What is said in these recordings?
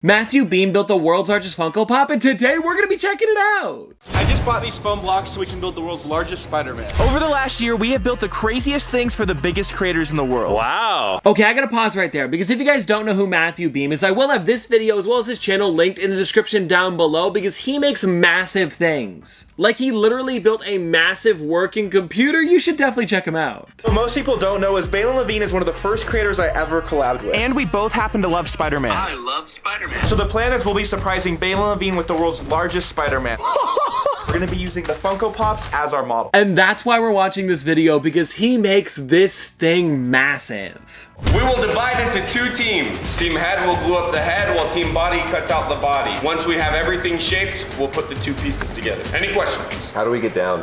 Matthew Beam built the world's largest Funko Pop, and today we're gonna be checking it out. I just bought these foam blocks so we can build the world's largest Spider-Man. Over the last year, we have built the craziest things for the biggest creators in the world. Wow. Okay, I gotta pause right there, because if you guys don't know who Matthew Beam is, I will have this video as well as his channel linked in the description down below, because he makes massive things. Like, he literally built a massive working computer. You should definitely check him out. What most people don't know is Balin Levine is one of the first creators I ever collabed with. And we both happen to love Spider-Man. I love Spider-Man. So the plan is we'll be surprising Balin Levine with the world's largest Spider-Man. We're gonna be using the Funko Pops as our model. And that's why we're watching this video, because he makes this thing massive. We will divide into two teams. Team head will glue up the head while team body cuts out the body. Once we have everything shaped, we'll put the two pieces together. Any questions? How do we get down?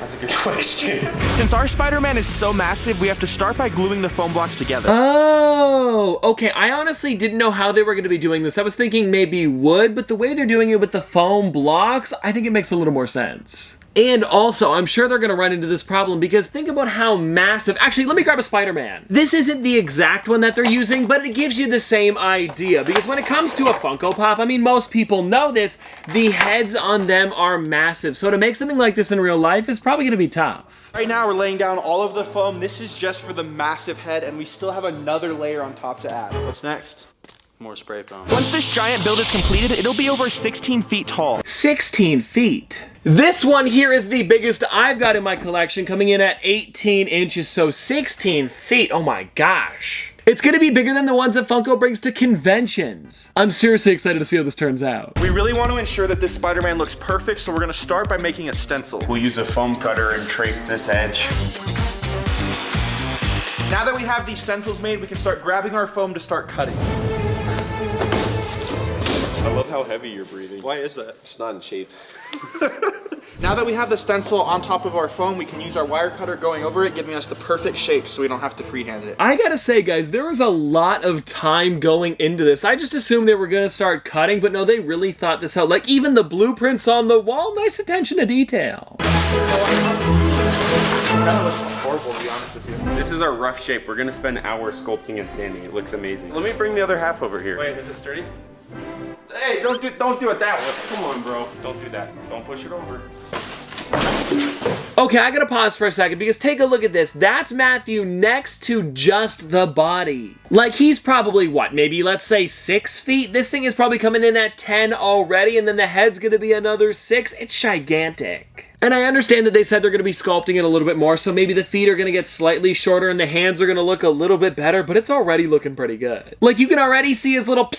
That's a good question. Since our Spider-Man is so massive, we have to start by gluing the foam blocks together. Oh, okay. I honestly didn't know how they were going to be doing this. I was thinking maybe wood, but the way they're doing it with the foam blocks, I think it makes a little more sense. And also, I'm sure they're gonna run into this problem because think about how massive... Actually, let me grab a Spider-Man. This isn't the exact one that they're using, but it gives you the same idea. Because when it comes to a Funko Pop, I mean, most people know this, the heads on them are massive. So to make something like this in real life is probably gonna be tough. Right now we're laying down all of the foam. This is just for the massive head, and we still have another layer on top to add. What's next? More spray foam. Once this giant build is completed, it'll be over 16 feet tall. 16 feet. This one here is the biggest I've got in my collection, coming in at 18 inches, so 16 feet. Oh my gosh. It's gonna be bigger than the ones that Funko brings to conventions. I'm seriously excited to see how this turns out. We really want to ensure that this Spider-Man looks perfect, so we're gonna start by making a stencil. We'll use a foam cutter and trace this edge. Now that we have these stencils made, we can start grabbing our foam to start cutting. I love how heavy you're breathing. Why is that? It's not in shape. Now that we have the stencil on top of our foam, we can use our wire cutter going over it, giving us the perfect shape so we don't have to freehand it. I gotta say, guys, there was a lot of time going into this. I just assumed they were gonna start cutting, but no, they really thought this out. Like, even the blueprints on the wall, nice attention to detail. It kind of looks horrible, to be honest with you. This is our rough shape. We're gonna spend hours sculpting and sanding. It looks amazing. Let me bring the other half over here. Wait, is it sturdy? Hey, don't do it that way. Come on, bro. Don't do that. Don't push it over. Okay, I gotta pause for a second because take a look at this. That's Matthew next to just the body. Like, he's probably, what, maybe let's say 6 feet? This thing is probably coming in at 10 already, and then the head's gonna be another 6. It's gigantic. And I understand that they said they're gonna be sculpting it a little bit more, so maybe the feet are gonna get slightly shorter and the hands are gonna look a little bit better, but it's already looking pretty good. Like, you can already see his little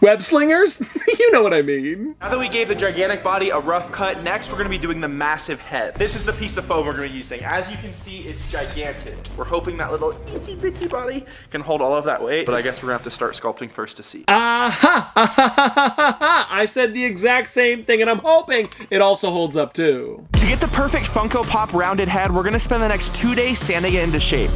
web slingers? You know what I mean. Now that we gave the gigantic body a rough cut, next we're gonna be doing the massive head. This is the piece of foam we're gonna be using. As you can see, it's gigantic. We're hoping that little itsy bitsy body can hold all of that weight, but I guess we're gonna have to start sculpting first to see. Aha! I said the exact same thing, and I'm hoping it also holds up too. To get the perfect Funko Pop rounded head, we're gonna spend the next 2 days sanding it into shape.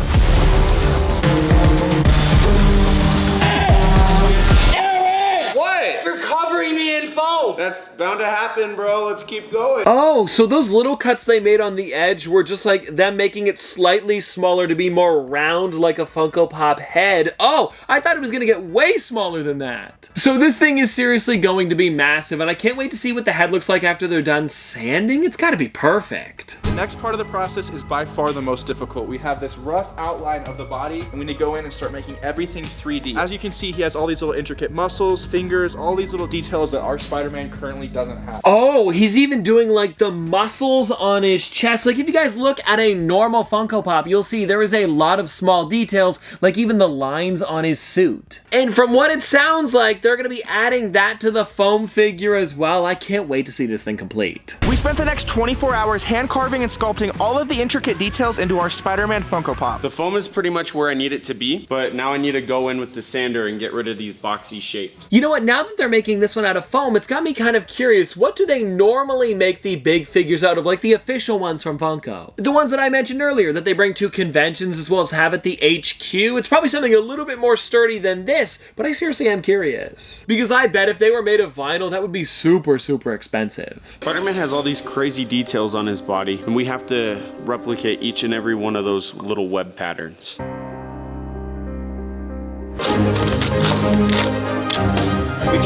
That's bound to happen, bro. Let's keep going. Oh, so those little cuts they made on the edge were just like them making it slightly smaller to be more round like a Funko Pop head. Oh, I thought it was gonna get way smaller than that. So this thing is seriously going to be massive, and I can't wait to see what the head looks like after they're done sanding. It's gotta be perfect. The next part of the process is by far the most difficult. We have this rough outline of the body, and we need to go in and start making everything 3D. As you can see, he has all these little intricate muscles, fingers, all these little details that our Spider-Man currently doesn't have. Oh, he's even doing like the muscles on his chest. Like, if you guys look at a normal Funko Pop, you'll see there is a lot of small details, like even the lines on his suit. And from what it sounds like, they're gonna be adding that to the foam figure as well. I can't wait to see this thing complete. We spent the next 24 hours hand carving and sculpting all of the intricate details into our Spider-Man Funko Pop. The foam is pretty much where I need it to be, but now I need to go in with the sander and get rid of these boxy shapes. You know what? Now that they're making this one out of foam, it's got me kind of curious. What do they normally make the big figures out of, like the official ones from Funko? The ones that I mentioned earlier that they bring to conventions as well as have at the HQ. It's probably something a little bit more sturdy than this, but I seriously am curious. Because I bet if they were made of vinyl, that would be super, super expensive. Spider-Man has all these crazy details on his body, and we have to replicate each and every one of those little web patterns.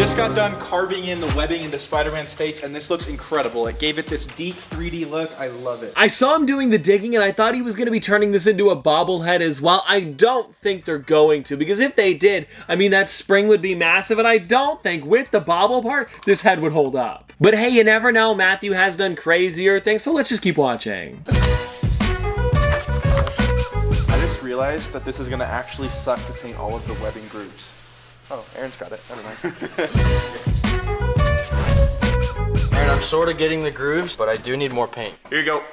Just got done carving in the webbing into Spider-Man's face, and this looks incredible. It gave it this deep 3D look. I love it. I saw him doing the digging, and I thought he was going to be turning this into a bobblehead as well. I don't think they're going to, because if they did, I mean, that spring would be massive, and I don't think with the bobble part, this head would hold up. But hey, you never know. Matthew has done crazier things, so let's just keep watching. I just realized that this is gonna actually suck to paint all of the webbing grooves. Oh, Aaron's got it. Never mind. Aaron, I'm sort of getting the grooves, but I do need more paint. Here you go.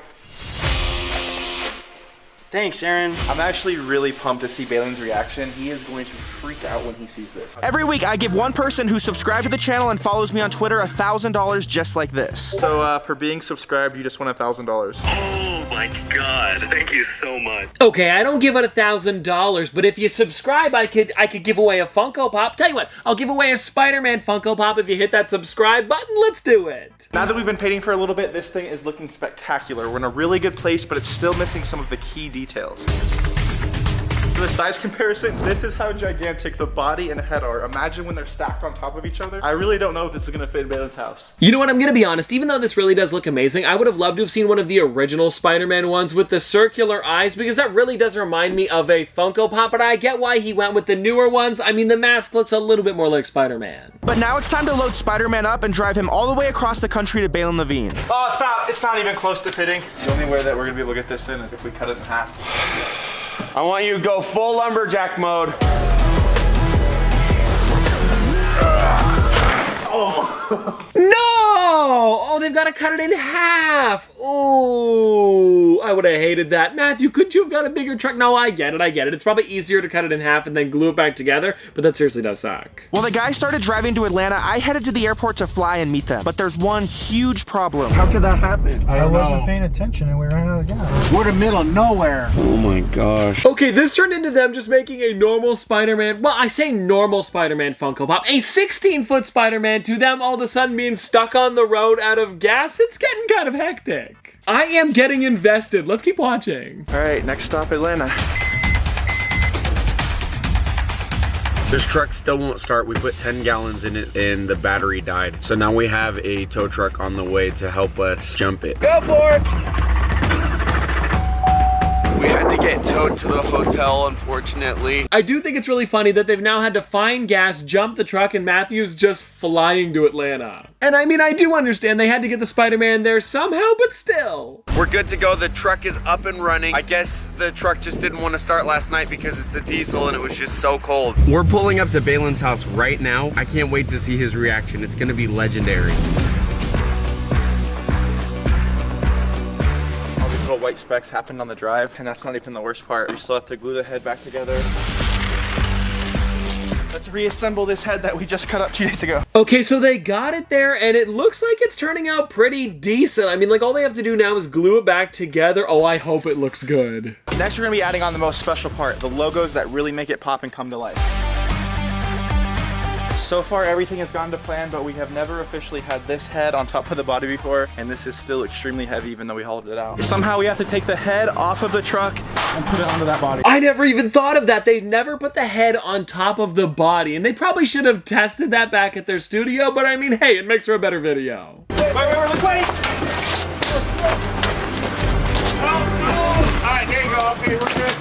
Thanks, Aaron. I'm actually really pumped to see Balin's reaction. He is going to freak out when he sees this. Every week, I give one person who subscribed to the channel and follows me on Twitter $1,000 just like this. So for being subscribed, you just won $1,000. Oh my god, thank you so much. Okay, I don't give it $1,000, but if you subscribe, I could give away a Funko Pop. Tell you what, I'll give away a Spider-Man Funko Pop if you hit that subscribe button. Let's do it. Now that we've been painting for a little bit, this thing is looking spectacular. We're in a really good place, but it's still missing some of the key details. For the size comparison, this is how gigantic the body and head are. Imagine when they're stacked on top of each other. I really don't know if this is gonna fit in Balin's house. You know what, I'm gonna be honest, even though this really does look amazing, I would have loved to have seen one of the original Spider-Man ones with the circular eyes, because that really does remind me of a Funko Pop, but I get why he went with the newer ones. I mean, the mask looks a little bit more like Spider-Man. But now it's time to load Spider-Man up and drive him all the way across the country to Balin Levine. Oh, stop! It's not even close to fitting. The only way that we're gonna be able to get this in is if we cut it in half. I want you to go full lumberjack mode. No! Oh, they've got to cut it in half. Oh, I would have hated that. Matthew, couldn't you have got a bigger truck? No, I get it. It's probably easier to cut it in half and then glue it back together, but that seriously does suck. While the guys started driving to Atlanta, I headed to the airport to fly and meet them. But there's one huge problem. How could that happen? I wasn't paying attention and we ran out of gas. We're in the middle of nowhere. Oh my gosh. Okay, this turned into them just making a normal Spider-Man, well, I say normal Spider-Man Funko Pop, a 16-foot Spider-Man, to them all of a sudden being stuck on the road out of gas. It's getting kind of hectic. I am getting invested. Let's keep watching. All right, next stop, Atlanta. This truck still won't start. We put 10 gallons in it and the battery died. So now we have a tow truck on the way to help us jump it. Go for it! We had to get towed to the hotel, unfortunately. I do think it's really funny that they've now had to find gas, jump the truck, and Matthew's just flying to Atlanta. And I mean, I do understand they had to get the Spider-Man there somehow, but still. We're good to go. The truck is up and running. I guess the truck just didn't want to start last night because it's a diesel and it was just so cold. We're pulling up to Balin's house right now. I can't wait to see his reaction. It's gonna be legendary. Little white specks happened on the drive, and that's not even the worst part. We still have to glue the head back together. Let's reassemble this head that we just cut up 2 days ago. Okay, so they got it there, and it looks like it's turning out pretty decent. I mean, like, all they have to do now is glue it back together. Oh, I hope it looks good. Next, we're gonna be adding on the most special part, the logos that really make it pop and come to life. So far, everything has gone to plan, but we have never officially had this head on top of the body before, and this is still extremely heavy even though we hauled it out. Somehow we have to take the head off of the truck and put it onto that body. I never even thought of that. They never put the head on top of the body, and they probably should have tested that back at their studio, but I mean, hey, it makes for a better video. Wait, wait. All right, there you go. Okay, we're good.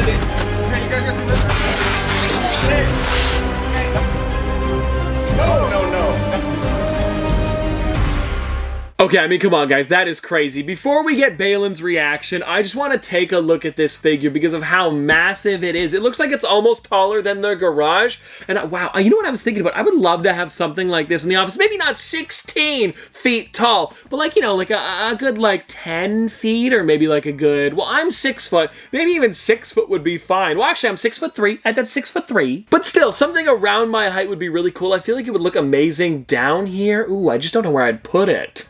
Here, you guys got this. Okay, I mean, come on, guys, that is crazy. Before we get Balin's reaction, I just want to take a look at this figure because of how massive it is. It looks like it's almost taller than their garage. And wow, you know what I was thinking about? I would love to have something like this in the office. Maybe not 16 feet tall, but like, you know, like a good like 10 feet or maybe like a good, well, I'm 6 foot. Maybe even 6 foot would be fine. Well, actually, I'm 6'3". That's 6'3". But still, something around my height would be really cool. I feel like it would look amazing down here. Ooh, I just don't know where I'd put it.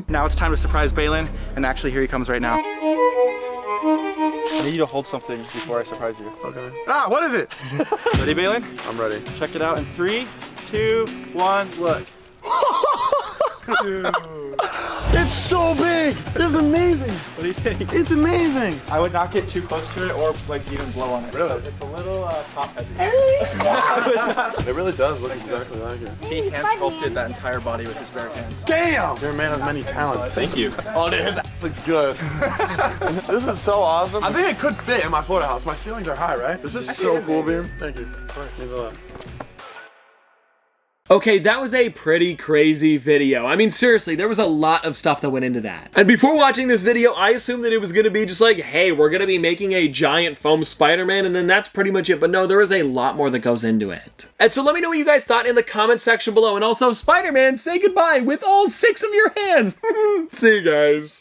Now it's time to surprise Balin, and actually here he comes right now. I need you to hold something before I surprise you. Okay. Ah, what is it? Ready, Balin? I'm ready. Check it out in 3, 2, 1, look. It's It's so big. This is amazing. What do you think? It's amazing. I would not get too close to it or like even blow on it. Really? It's a little top heavy. It really does look exactly like it. He hand sculpted that entire body with his bare hands. Damn. You're a man of many talents. Thank you. Oh, dude, his looks good. This is so awesome. I think it could fit in my photo house. My ceilings are high, right? This is so cool, Beam. Thank you. Means a lot. Okay, that was a pretty crazy video. I mean, seriously, there was a lot of stuff that went into that. And before watching this video, I assumed that it was gonna be just like, hey, we're gonna be making a giant foam Spider-Man, and then that's pretty much it. But no, there is a lot more that goes into it. And so let me know what you guys thought in the comment section below. And also, Spider-Man, say goodbye with all 6 of your hands. See you guys.